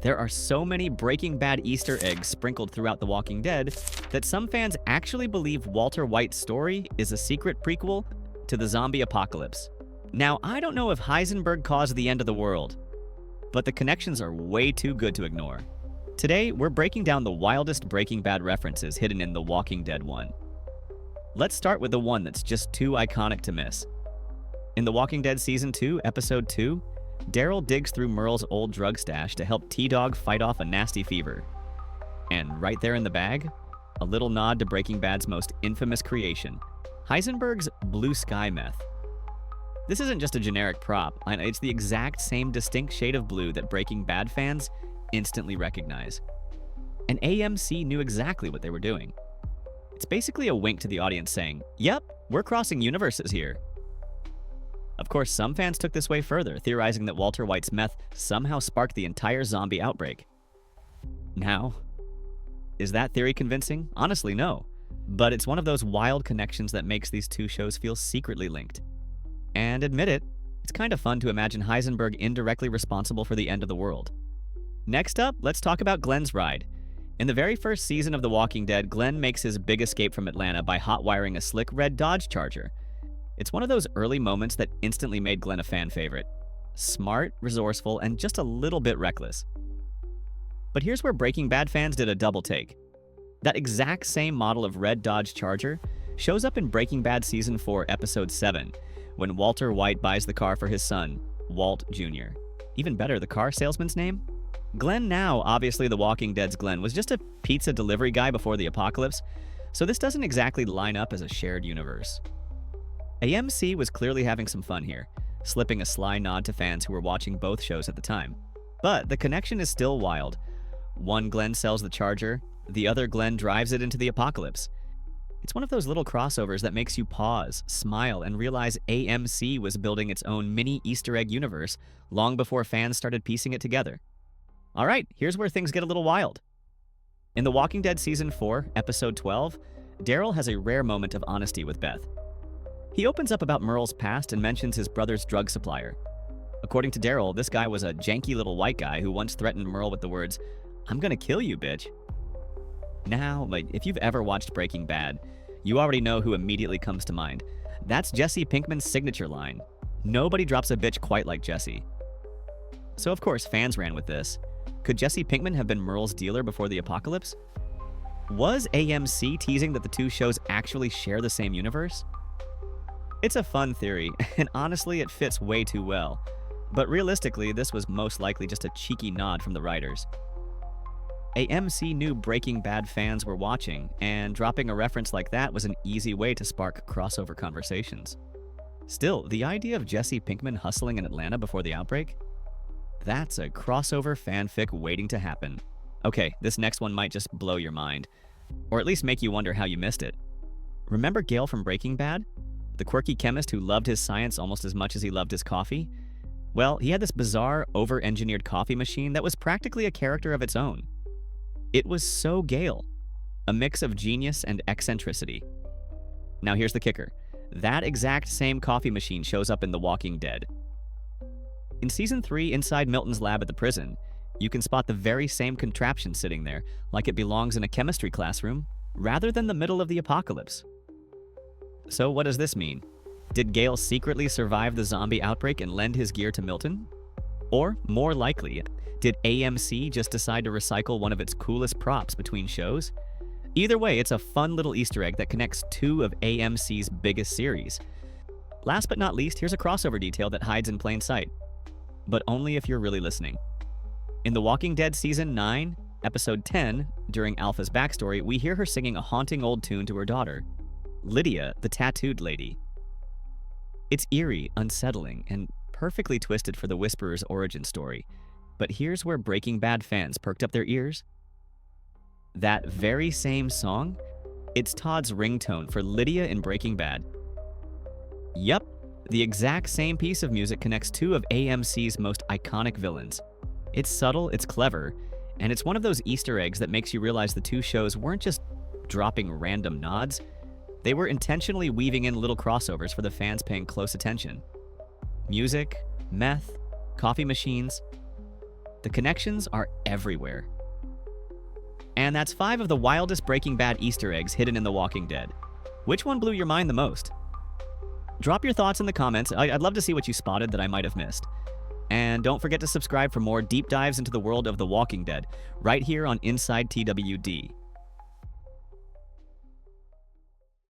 There are so many Breaking Bad Easter eggs sprinkled throughout The Walking Dead that some fans actually believe Walter White's story is a secret prequel to the zombie apocalypse. Now, I don't know if Heisenberg caused the end of the world, but the connections are way too good to ignore. Today, we're breaking down the wildest Breaking Bad references hidden in The Walking Dead 1. Let's start with the one that's just too iconic to miss. In The Walking Dead Season 2, Episode 2, Daryl digs through Merle's old drug stash to help T-Dog fight off a nasty fever. And right there in the bag, a little nod to Breaking Bad's most infamous creation, Heisenberg's blue sky meth. This isn't just a generic prop, it's the exact same distinct shade of blue that Breaking Bad fans instantly recognize. And AMC knew exactly what they were doing. It's basically a wink to the audience saying, "Yep, we're crossing universes here." Of course, some fans took this way further, theorizing that Walter White's meth somehow sparked the entire zombie outbreak. Now, is that theory convincing? Honestly, no. But it's one of those wild connections that makes these two shows feel secretly linked. And admit it, it's kind of fun to imagine Heisenberg indirectly responsible for the end of the world. Next up, let's talk about Glenn's ride. In the very first season of The Walking Dead, Glenn makes his big escape from Atlanta by hot-wiring a slick red Dodge Charger. It's one of those early moments that instantly made Glenn a fan favorite. Smart, resourceful, and just a little bit reckless. But here's where Breaking Bad fans did a double take. That exact same model of red Dodge Charger shows up in Breaking Bad Season 4, Episode 7, when Walter White buys the car for his son, Walt Jr. Even better, the car salesman's name? Glenn now, obviously The Walking Dead's Glenn, was just a pizza delivery guy before the apocalypse, so this doesn't exactly line up as a shared universe. AMC was clearly having some fun here, slipping a sly nod to fans who were watching both shows at the time. But the connection is still wild. One Glenn sells the Charger, the other Glenn drives it into the apocalypse. It's one of those little crossovers that makes you pause, smile, and realize AMC was building its own mini Easter egg universe long before fans started piecing it together. Alright, here's where things get a little wild. In The Walking Dead Season 4, Episode 12, Daryl has a rare moment of honesty with Beth. He opens up about Merle's past and mentions his brother's drug supplier. According to Daryl, this guy was a janky little white guy who once threatened Merle with the words, "I'm gonna kill you, bitch." Now, if you've ever watched Breaking Bad, you already know who immediately comes to mind. That's Jesse Pinkman's signature line. Nobody drops a bitch quite like Jesse. So of course, fans ran with this. Could Jesse Pinkman have been Merle's dealer before the apocalypse? Was AMC teasing that the two shows actually share the same universe? It's a fun theory, and honestly, it fits way too well. But realistically, this was most likely just a cheeky nod from the writers. AMC knew Breaking Bad fans were watching, and dropping a reference like that was an easy way to spark crossover conversations. Still, the idea of Jesse Pinkman hustling in Atlanta before the outbreak? That's a crossover fanfic waiting to happen. Okay, this next one might just blow your mind, or at least make you wonder how you missed it. Remember Gale from Breaking Bad? The quirky chemist who loved his science almost as much as he loved his coffee? Well, he had this bizarre, over-engineered coffee machine that was practically a character of its own. It was so Gale, a mix of genius and eccentricity. Now here's the kicker. That exact same coffee machine shows up in The Walking Dead. In Season 3, inside Milton's lab at the prison, you can spot the very same contraption sitting there, like it belongs in a chemistry classroom, rather than the middle of the apocalypse. So what does this mean? Did Gale secretly survive the zombie outbreak and lend his gear to Milton? Or, more likely, did AMC just decide to recycle one of its coolest props between shows? Either way, it's a fun little Easter egg that connects two of AMC's biggest series. Last but not least, here's a crossover detail that hides in plain sight. But only if you're really listening. In The Walking Dead Season 9, Episode 10, during Alpha's backstory, we hear her singing a haunting old tune to her daughter, Lydia, the tattooed lady. It's eerie, unsettling, and perfectly twisted for the Whisperer's origin story. But here's where Breaking Bad fans perked up their ears. That very same song, it's Todd's ringtone for Lydia in Breaking Bad. Yup, the exact same piece of music connects two of AMC's most iconic villains. It's subtle, it's clever, and it's one of those Easter eggs that makes you realize the two shows weren't just dropping random nods. They were intentionally weaving in little crossovers for the fans paying close attention. Music, meth, coffee machines. The connections are everywhere. And that's 5 of the wildest Breaking Bad Easter eggs hidden in The Walking Dead. Which one blew your mind the most? Drop your thoughts in the comments. I'd love to see what you spotted that I might have missed. And don't forget to subscribe for more deep dives into the world of The Walking Dead, right here on Inside TWD.